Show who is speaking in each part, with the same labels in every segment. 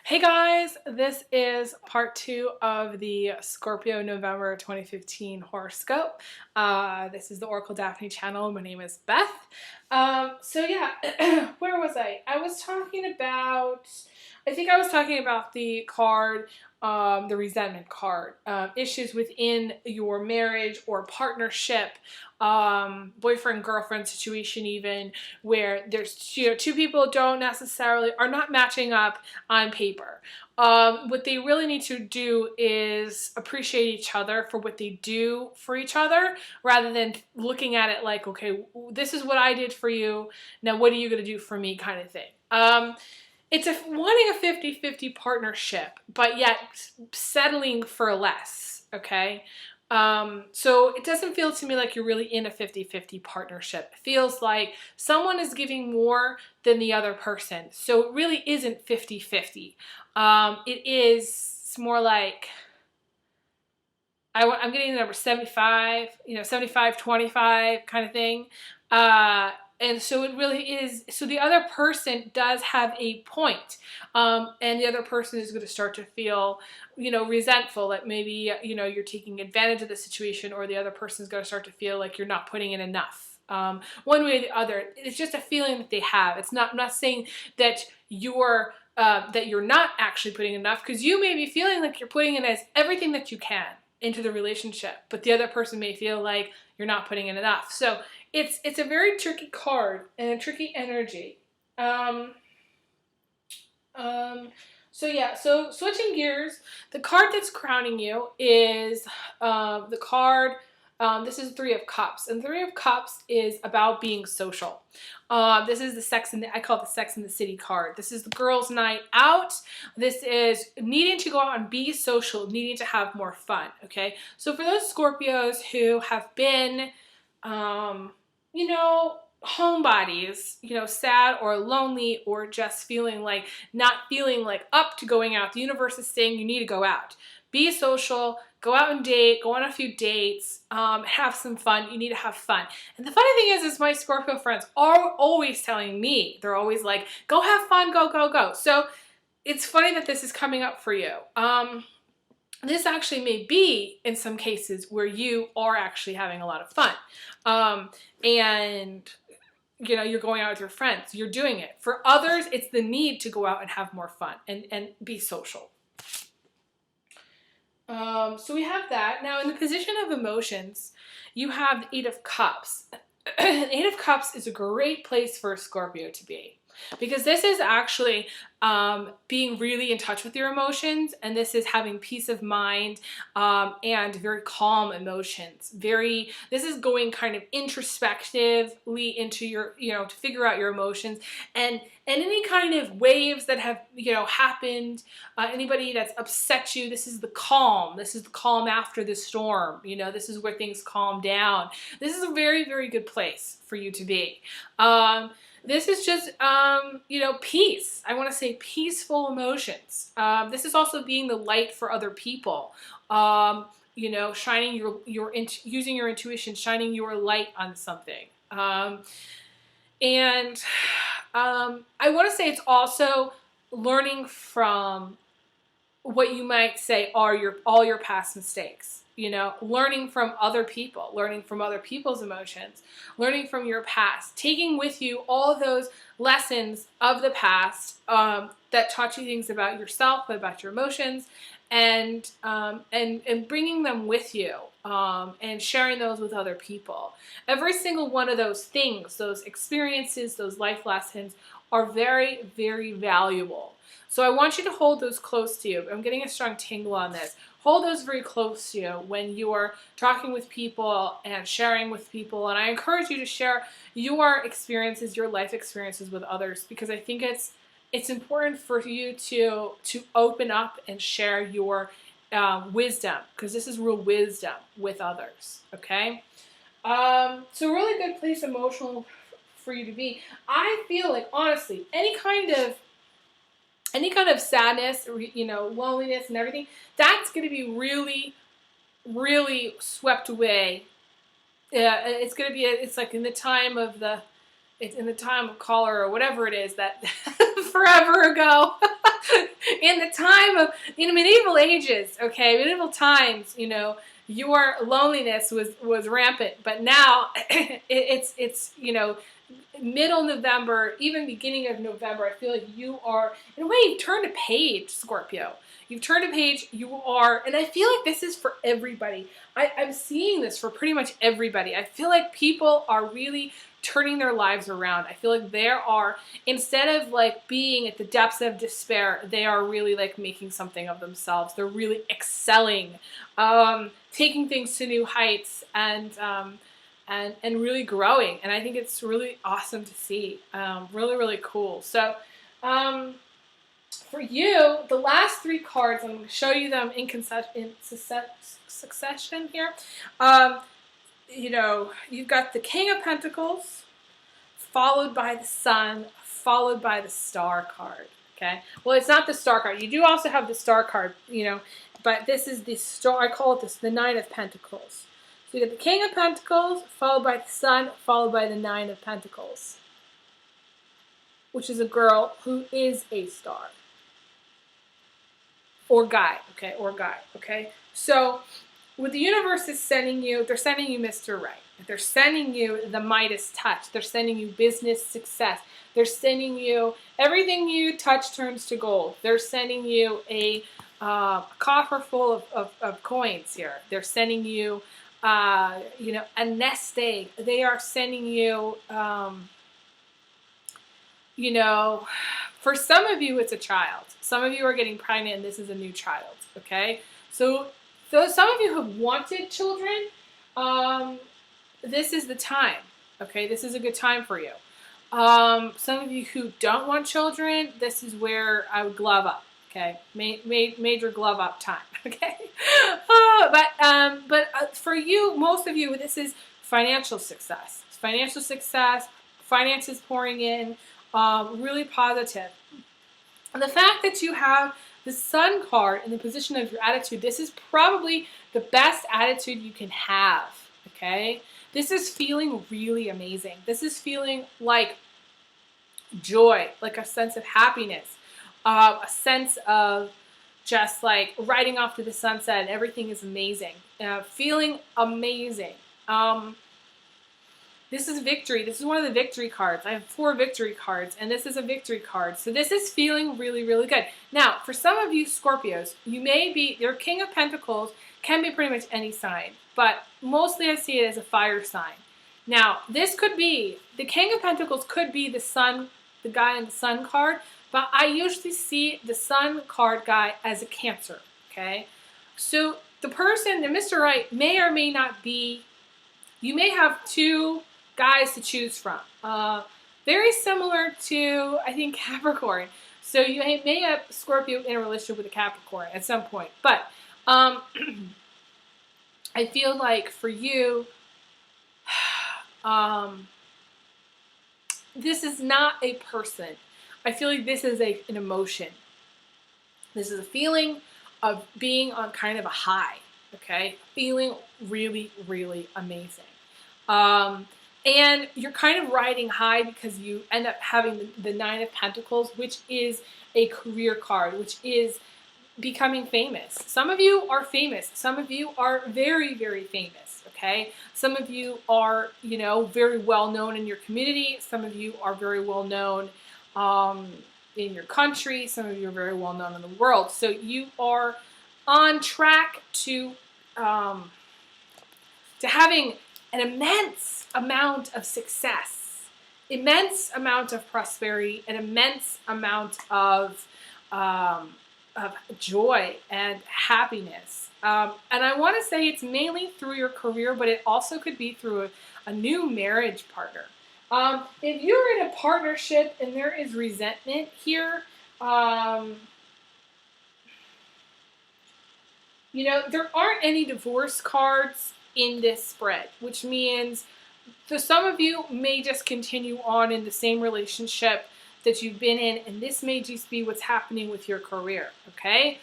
Speaker 1: Hey guys, this is part 2 of the Scorpio November 2015 horoscope. This is the Oracle Daphne channel. My name is Beth. Where was I? I think I was talking about the card, the resentment card. Issues within your marriage or partnership, boyfriend, girlfriend situation even, where there's two people are not matching up on paper. What they really need to do is appreciate each other for what they do for each other, rather than looking at it like, okay, this is what I did for you, now what are you going to do for me, kind of thing. It's wanting a 50-50 partnership, but yet settling for less, okay? So it doesn't feel to me like you're really in a 50-50 partnership. It feels like someone is giving more than the other person. So it really isn't 50-50. It's more like, I'm getting the number 75, 75-25 kind of thing. And so it really is, so the other person does have a point. And the other person is going to start to feel, resentful that maybe, you're taking advantage of the situation, or the other person is going to start to feel like you're not putting in enough. One way or the other. It's just a feeling that they have. I'm not saying that you're not actually putting enough, because you may be feeling like you're putting in as everything that you can into the relationship, but the other person may feel like you're not putting in enough. So it's a very tricky card and a tricky energy. So switching gears, the card that's crowning you is the card. This is Three of Cups, and Three of Cups is about being social. This is I call it the Sex and the City card. This is the girls' night out. This is needing to go out and be social, needing to have more fun, okay? So for those Scorpios who have been, homebodies, sad or lonely, or just not feeling like up to going out. The universe is saying you need to go out. Be social, go out and date, go on a few dates, have some fun. You need to have fun. And the funny thing is my Scorpio friends are always telling me, they're always like, go have fun, go, go, go. So it's funny that this is coming up for you. This actually may be, in some cases, where you are actually having a lot of fun. And you're going out with your friends. You're doing it. For others, it's the need to go out and have more fun and be social. So we have that. Now, in the position of emotions, you have the Eight of Cups. Eight of Cups is a great place for a Scorpio to be, because this is actually being really in touch with your emotions, and this is having peace of mind and very calm emotions. This is going kind of introspectively into your, to figure out your emotions and any kind of waves that have, happened, anybody that's upset you. This is the calm. This is the calm after the storm. This is where things calm down. This is a very, very good place for you to be. This is just, peace. I want to say peaceful emotions. This is also being the light for other people. Shining using your intuition, shining your light on something. I want to say it's also learning from what you might say are all your past mistakes. Learning from other people, learning from other people's emotions, learning from your past, taking with you all those lessons of the past that taught you things about yourself, about your emotions, and bringing them with you and sharing those with other people. Every single one of those things, those experiences, those life lessons are very, very valuable. So I want you to hold those close to you. I'm getting a strong tingle on this. Hold those very close to you when you are talking with people and sharing with people. And I encourage you to share your experiences, your life experiences with others, because I think it's important for you to open up and share your wisdom, because this is real wisdom with others, okay? So really good place emotional for you to be. I feel like, honestly, any kind of sadness, loneliness and everything, that's going to be really, really swept away. It's going to be, it's like in the time of cholera or whatever it is that forever ago, in in the time of, in medieval ages, okay, medieval times, your loneliness was rampant, but now it's middle November, even beginning of November. I feel like you are, in a way, you've turned a page, Scorpio. You've turned a page. You are, and I feel like this is for everybody. I'm seeing this for pretty much everybody. I feel like people are really turning their lives around. I feel like there are, instead of like being at the depths of despair, they are really like making something of themselves. They're really excelling, taking things to new heights, and really growing. And I think it's really awesome to see. Really, really cool. So for you, the last three cards, I'm going to show you them in succession here. You've got the King of Pentacles, followed by the Sun, followed by the Star card. Okay? Well, it's not the Star card. You do also have the Star card, but this is the Star. I call it the Nine of Pentacles. So you get the King of Pentacles, followed by the Sun, followed by the Nine of Pentacles, which is a girl who is a star. Or guy, okay? So what the universe is sending you, they're sending you Mr. Right. They're sending you the Midas touch. They're sending you business success. They're sending you everything you touch turns to gold. They're sending you a coffer full of coins here. They're sending you, a nest egg. They are sending you, for some of you, it's a child. Some of you are getting pregnant, and this is a new child, okay? So some of you have wanted children. This is the time, okay? This is a good time for you. Some of you who don't want children, this is where I would glove up, okay? Major glove up time, okay? But for you, most of you, this is financial success. Financial success, finances pouring in, really positive. And the fact that you have the Sun card in the position of your attitude, this is probably the best attitude you can have, okay? This is feeling really amazing. This is feeling like joy, like a sense of happiness, a sense of just like riding off to the sunset and everything is amazing, feeling amazing. This is victory. This is one of the victory cards. I have 4 victory cards, and this is a victory card. So this is feeling really, really good. Now, for some of you Scorpios, you may be, your King of Pentacles can be pretty much any sign, but mostly I see it as a fire sign. Now, this could be, the King of Pentacles could be the Sun, the guy in the Sun card, but I usually see the Sun card guy as a Cancer, okay? So the person, the Mr. Right, may or may not be, you may have 2 guys to choose from. Very similar to, I think, Capricorn. So you may have Scorpio in a relationship with a Capricorn at some point. But I feel like for you, this is not a person. I feel like this is an emotion. This is a feeling of being on kind of a high, okay? Feeling really, really amazing. And you're kind of riding high because you end up having the Nine of Pentacles, which is a career card, which is becoming famous. Some of you are famous. Some of you are very, very famous, okay? Some of you are, very well known in your community. Some of you are very well known in your country. Some of you are very well known in the world. So you are on track to having an immense amount of success, immense amount of prosperity, an immense amount of joy and happiness. And I want to say it's mainly through your career, but it also could be through a new marriage partner. If you're in a partnership and there is resentment here, there aren't any divorce cards in this spread, which means so some of you may just continue on in the same relationship that you've been in, and this may just be what's happening with your career, okay?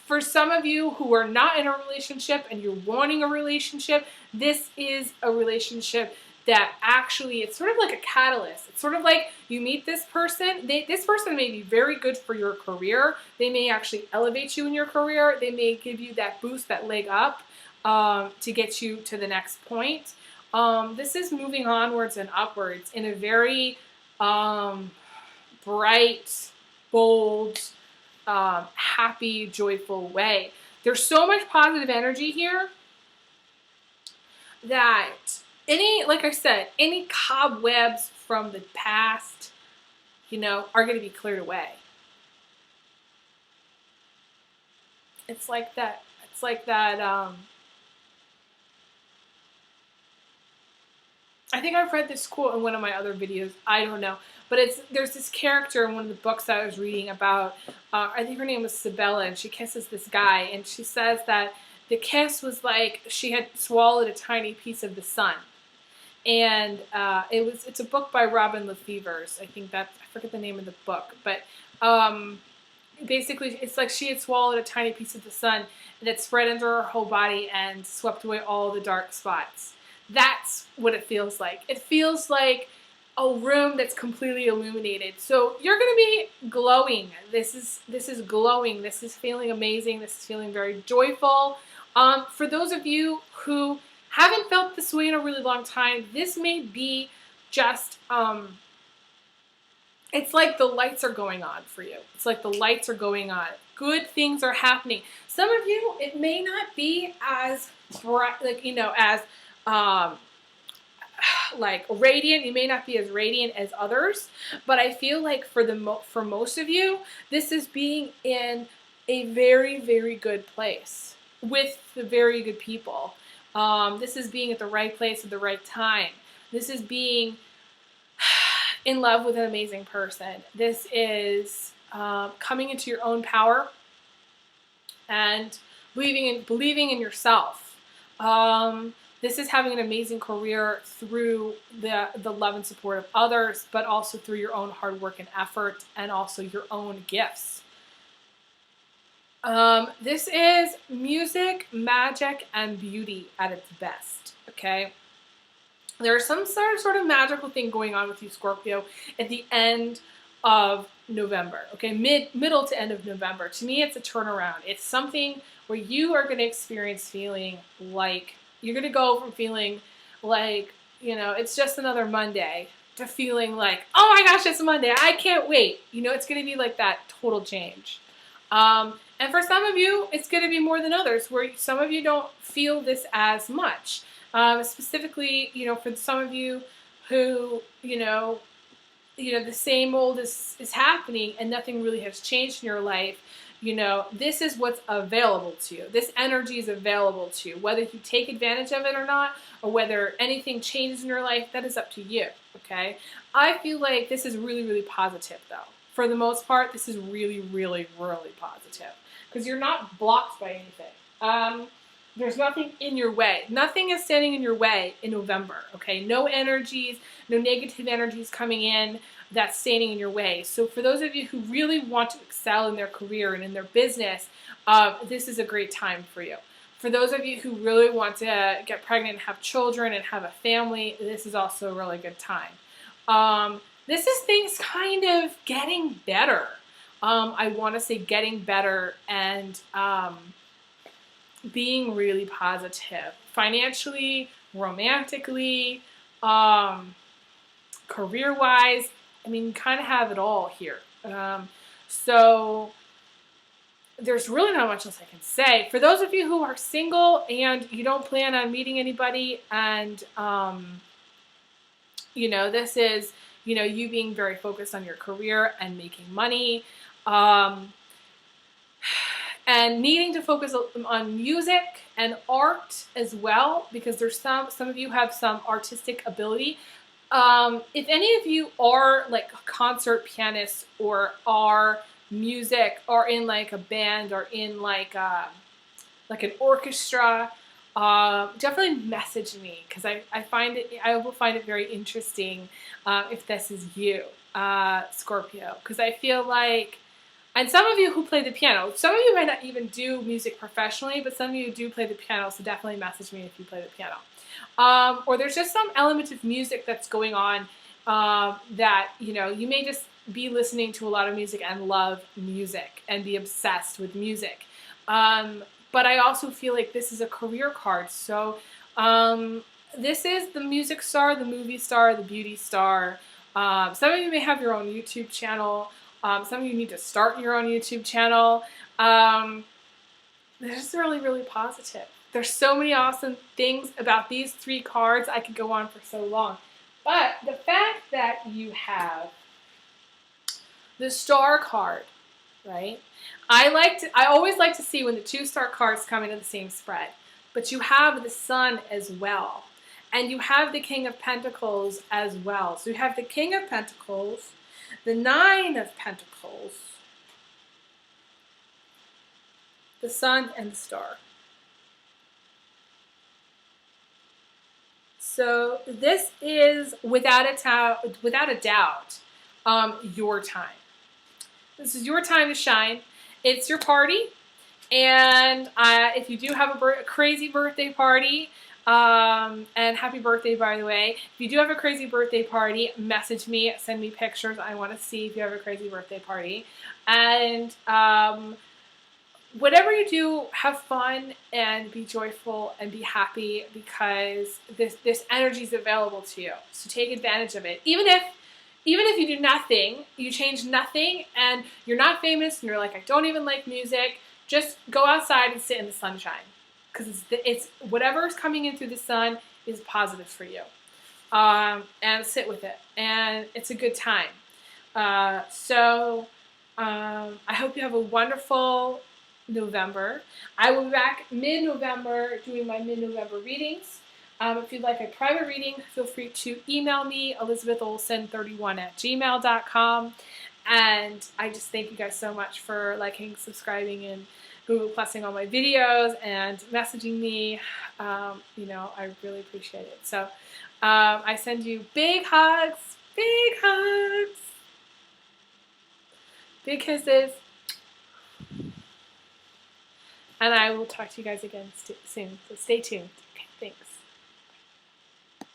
Speaker 1: For some of you who are not in a relationship and you're wanting a relationship, this is a relationship that actually, it's sort of like a catalyst. It's sort of like you meet this person. This person may be very good for your career. They may actually elevate you in your career. They may give you that boost, that leg up to get you to the next point. This is moving onwards and upwards in a very bright, bold, happy, joyful way. There's so much positive energy here that like I said, any cobwebs from the past, are going to be cleared away. It's like that. I think I've read this quote in one of my other videos. I don't know. But there's this character in one of the books that I was reading about. I think her name was Sabella, and she kisses this guy. And she says that the kiss was like she had swallowed a tiny piece of the sun. And it's a book by Robin Lefevers. I forget the name of the book. But basically, it's like she had swallowed a tiny piece of the sun that spread into her whole body and swept away all the dark spots. That's what it feels like. It feels like a room that's completely illuminated. So you're going to be glowing. This is glowing. This is feeling amazing. This is feeling very joyful. For those of you who haven't felt this way in a really long time, this may be just, it's like the lights are going on for you. It's like the lights are going on. Good things are happening. Some of you, it may not be as bright, as like radiant. You may not be as radiant as others, but I feel like for most of you, this is being in a very, very good place with the very good people. This is being at the right place at the right time. This is being in love with an amazing person. This is coming into your own power and believing in yourself. This is having an amazing career through the love and support of others, but also through your own hard work and effort, and also your own gifts. This is music, magic, and beauty at its best, okay? There's some sort of magical thing going on with you, Scorpio, at the end of November, okay? Middle to end of November. To me, it's a turnaround. It's something where you are going to experience feeling like, you're going to go from feeling like, it's just another Monday to feeling like, oh my gosh, it's Monday. I can't wait. It's going to be like that total change. And for some of you, it's going to be more than others, where some of you don't feel this as much. Specifically, for some of you who, the same old is happening and nothing really has changed in your life. This is what's available to you. This energy is available to you. Whether you take advantage of it or not, or whether anything changes in your life, that is up to you, okay? I feel like this is really, really positive, though. For the most part, this is really, really, really positive. Because you're not blocked by anything. There's nothing in your way. Nothing is standing in your way in November, okay? No energies, no negative energies coming in that's standing in your way. So for those of you who really want to excel in their career and in their business, this is a great time for you. For those of you who really want to get pregnant and have children and have a family, this is also a really good time. This is things kind of getting better. I want to say getting better and being really positive. Financially, romantically, career-wise. I mean, you kind of have it all here. So there's really not much else I can say. For those of you who are single and you don't plan on meeting anybody, and this is you being very focused on your career and making money, and needing to focus on music and art as well, because there's some of you have some artistic ability. If any of you are like concert pianists or are music or in like a band or in like an orchestra, definitely message me, because I will find it very interesting if this is you, Scorpio, because I feel like And some of you who play the piano, some of you might not even do music professionally, but some of you do play the piano, so definitely message me if you play the piano. Or there's just some element of music that's going on that, you may just be listening to a lot of music and love music and be obsessed with music. But I also feel like this is a career card. So this is the music star, the movie star, the beauty star. Some of you may have your own YouTube channel. Some of you need to start your own YouTube channel. This is really, really positive. There's so many awesome things about these 3 cards. I could go on for so long. But the fact that you have the star card, right? I always like to see when the 2 star cards come into the same spread. But you have the Sun as well. And you have the King of Pentacles as well. So you have the King of Pentacles, the 9 of Pentacles, the Sun, and the Star. So this is, without a doubt, your time. This is your time to shine. It's your party. And if you do have a crazy birthday party, and happy birthday, by the way. If you do have a crazy birthday party, message me, send me pictures. I want to see if you have a crazy birthday party. And whatever you do, have fun and be joyful and be happy, because this energy is available to you. So take advantage of it. Even if you do nothing, you change nothing, and you're not famous, and you're like, I don't even like music, just go outside and sit in the sunshine. Because it's whatever's coming in through the sun is positive for you. And sit with it. And it's a good time. So I hope you have a wonderful November. I will be back mid-November doing my mid-November readings. If you'd like a private reading, feel free to email me, elizabetholson31@gmail.com. And I just thank you guys so much for liking, subscribing, and Google Plusing all my videos and messaging me. I really appreciate it. So I send you big hugs, big kisses, and I will talk to you guys again soon. So stay tuned. Okay, thanks.